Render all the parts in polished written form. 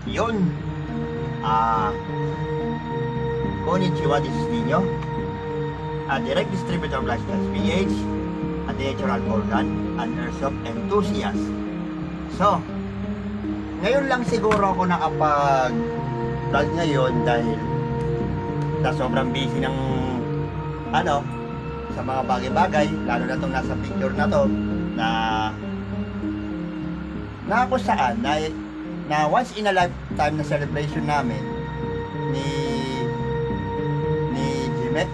Yun. Ah, Konnichiwa, this is Nino, a direct distributor of Lifestyles PH, a natural organ, an airsoft enthusiast. So, ngayon lang siguro ako nakapag-vlog ngayon dahil na sobrang busy ng sa mga bagay-bagay, lalo na itong nasa picture na to na kung saan na once in a lifetime na celebration namin ni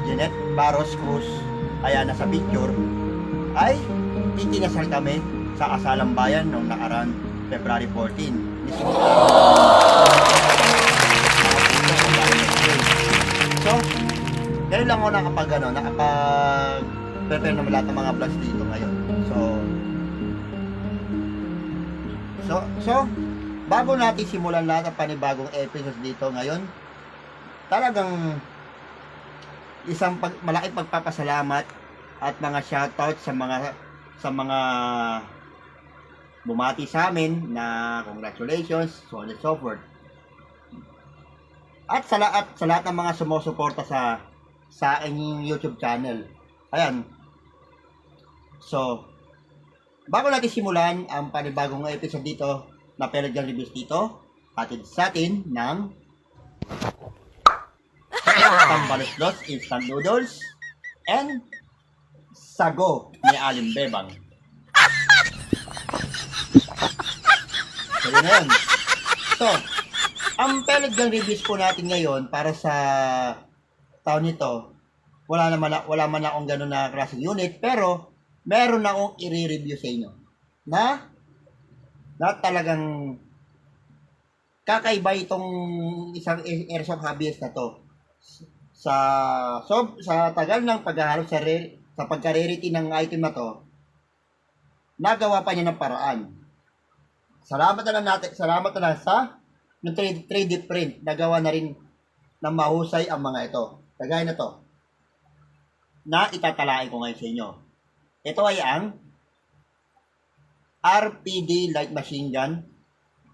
Jeanette Barros Cruz, ayan nasa picture, ay ikinasal kami sa Kasalang Bayan noong nakaraan February 14. So, ngayon lang ako nakapag-prepare naman lahat ng mga vlogs dito ngayon. So, bago natin simulan lahat ng panibagong episodes dito ngayon, talagang isang malaking pagpapasalamat at mga shoutout sa mga bumati sa amin na congratulations, so on and so forth. At sa lahat ng mga sumusuporta sa aking YouTube channel. Ayan. So, bago natin simulan ang panibagong episode dito na Pelican Reviews dito, hatid sa atin ng Tambaluslos Instant Noodles and Sago ni Aling Bebang. So, yun na yun. So, ang Pelican Reviews po natin ngayon para sa taon nito, wala man akong gano'n na klaseng unit, pero meron akong i-review sa inyo na talagang kakaiba itong isang airsoft hobbyist na to. Sa tagal ng paghahanap sa pagka-rarity ng item na to, nagawa pa niya ng paraan. Salamat na lang sa yung 3D print, nagawa na rin ng mahusay ang mga ito. Kagaya na to, na itatalain ko ngayon sa inyo. Ito ay ang RPD light machine gun.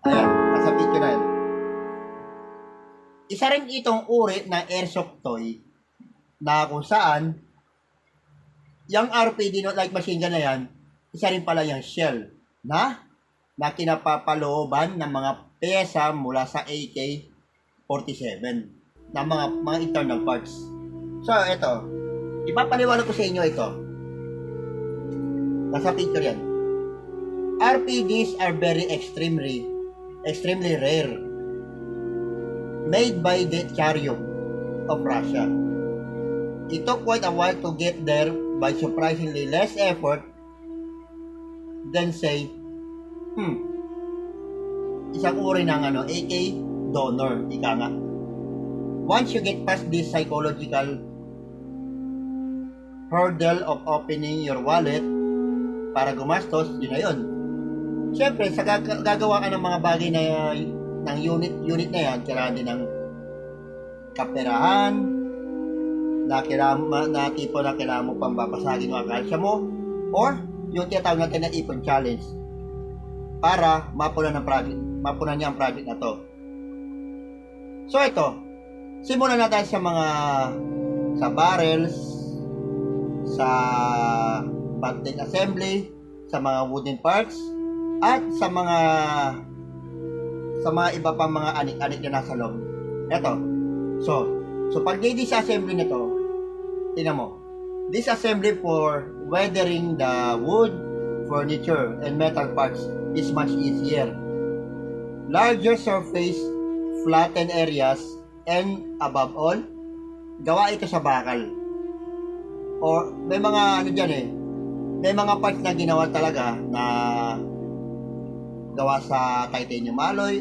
Ayan, nasa picture na yan. Isa rin itong uri ng airsoft toy na kung saan yung RPD light machine gun na yan, isa rin pala yung shell na kinapapalooban ng mga pyesa mula sa AK-47 na mga internal parts. So, ito. Ipapaliwanag ko sa inyo ito. Nasa picture yan. RPDs are very extremely rare. Made by the Chariot of Russia. It took quite a while to get there by surprisingly less effort than say, isang uri ng AK donor, ika nga. Once you get past this psychological hurdle of opening your wallet para gumastos, yun na yun. Siyempre, sa gagawa ka ng mga bagay na ng unit na yan, kailangan din ng kaperahan, na tipo na kailangan mo pang babasagin ang akansya mo, or yung tinatawag natin na ipon challenge para mapunan niya ang project na to. So ito, simulan natin sa barrels, sa banting assembly, sa mga wooden parts, at sa mga iba pang mga anik-anik na nasa loob. Ito. So pag disassembly nito, tingnan mo. Disassembly for weathering the wood, furniture, and metal parts is much easier. Larger surface, flattened areas, and above all, gawa ito sa bakal. Or may mga may mga parts na ginawa talaga na gawa sa titanium alloy.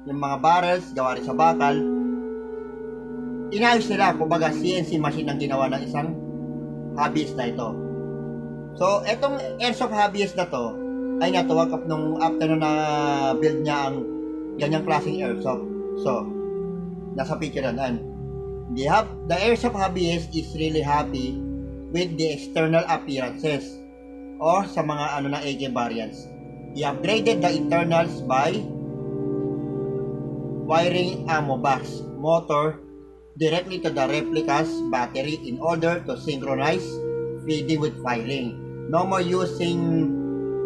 Yung mga barrels gawa rin sa bakal. Inayos nila, kumbaga CNC machine ang ginawa ng isang hobbyist na ito. So, etong airsoft hobbyist na to ay natuwag nung after na build niya ang ganyang klaseng airsoft. So, nasa picture na. The airsoft hobbyist is really happy with the external appearances or sa mga ng AK variants. He upgraded the internals by wiring ammo box motor directly to the replica's battery in order to synchronize feeding with firing. No more using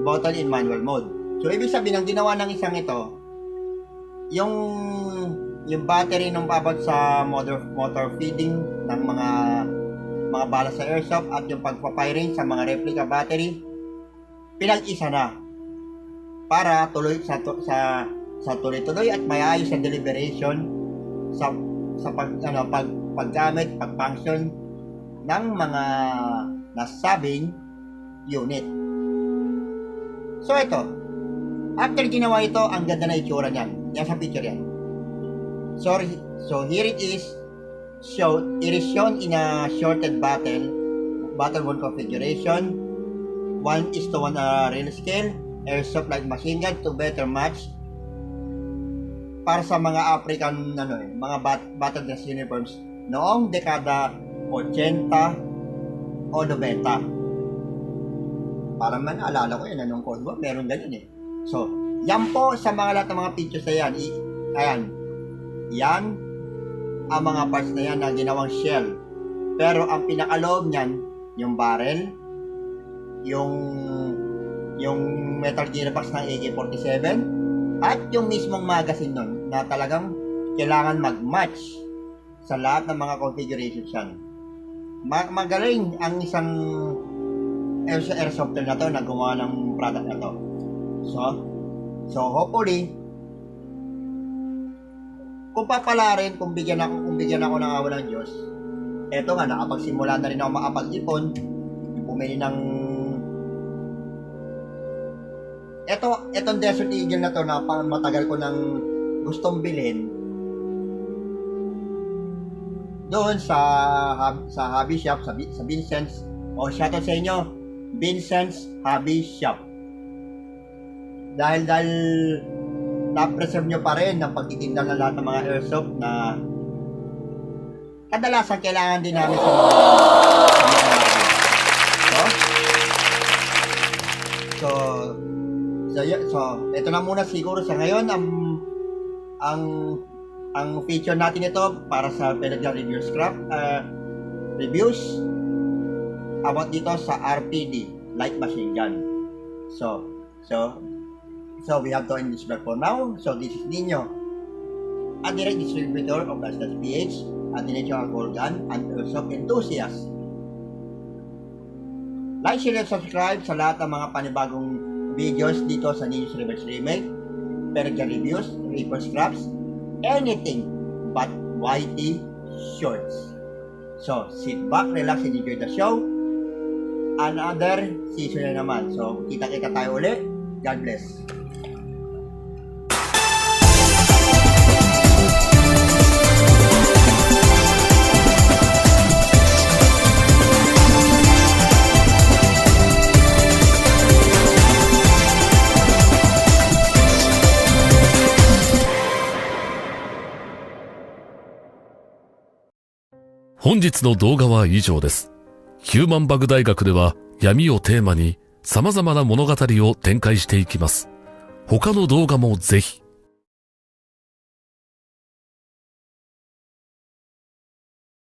bottle in manual mode. So, ibig sabihin, ang ginawa ng isang ito, yung battery ng babad sa motor feeding ng mga bala sa airsoft at yung pagpapiring sa mga replica battery, pinag-isa na para tuloy sa tuloy-tuloy at mayayos sa deliberation sa paggamit, pag-function ng mga nasabing unit. So ito, after ginawa ito, ang ganda na itsura niyan. Yan sa picture yan. So here it is. It is shown in a shorted battle mode configuration, 1:1 real scale, airsoft light machine gun to better match para sa mga African mga battle dress uniforms noong dekada 80 o 90. Parang man alala ko yan, anong Cold War, meron ganyan eh. So, yan po sa mga lahat ng mga pictures na yan. Ayan. Yan ang mga parts na yan na ginawang shell. Pero ang pinakaloob niyan, yung barrel, yung metal gearbox ng AK-47, at yung mismong magazine nun na talagang kailangan mag-match sa lahat ng mga configurations yan. Magaling ang isang airsofter na to na gumawa ng product na to. So hopefully, kung papalarin, kung bigyan ako ng awa ng Diyos, eto nga, nakapagsimula na rin ako makapag-ipon, bumili ng etong Desert Eagle na to na matagal ko nang gustong bilhin doon sa hobby shop, sa Vincent's, o shoutout sa inyo, Vincent's Hobby Shop. Dahil na-preserve nyo pa rin ang pagtitinda ng lahat ng mga airsoft na kadalasan kailangan din namin sa mga So, ito na muna siguro sa ngayon ang feature natin ito para sa Pelagya reviews about dito sa RPD light machine gun. So we have to end this vlog for now. So this is Nino, a direct distributor of Blasters PH, a natural alcohol gun and airsoft enthusiast. Like, share, and subscribe sa lahat ng mga panibagong videos dito sa Ninjo's Reverse Remake, Pelagya Reviews, Reaper Scraps, anything but YT Shorts. So, sit back, relax, and enjoy the show. Another season na naman. So, kita-kita tayo ulit. God bless.本日の動画は以上です。ヒューマンバグ大学では闇をテーマに様々な物語を展開していきます。他の動画もぜひ。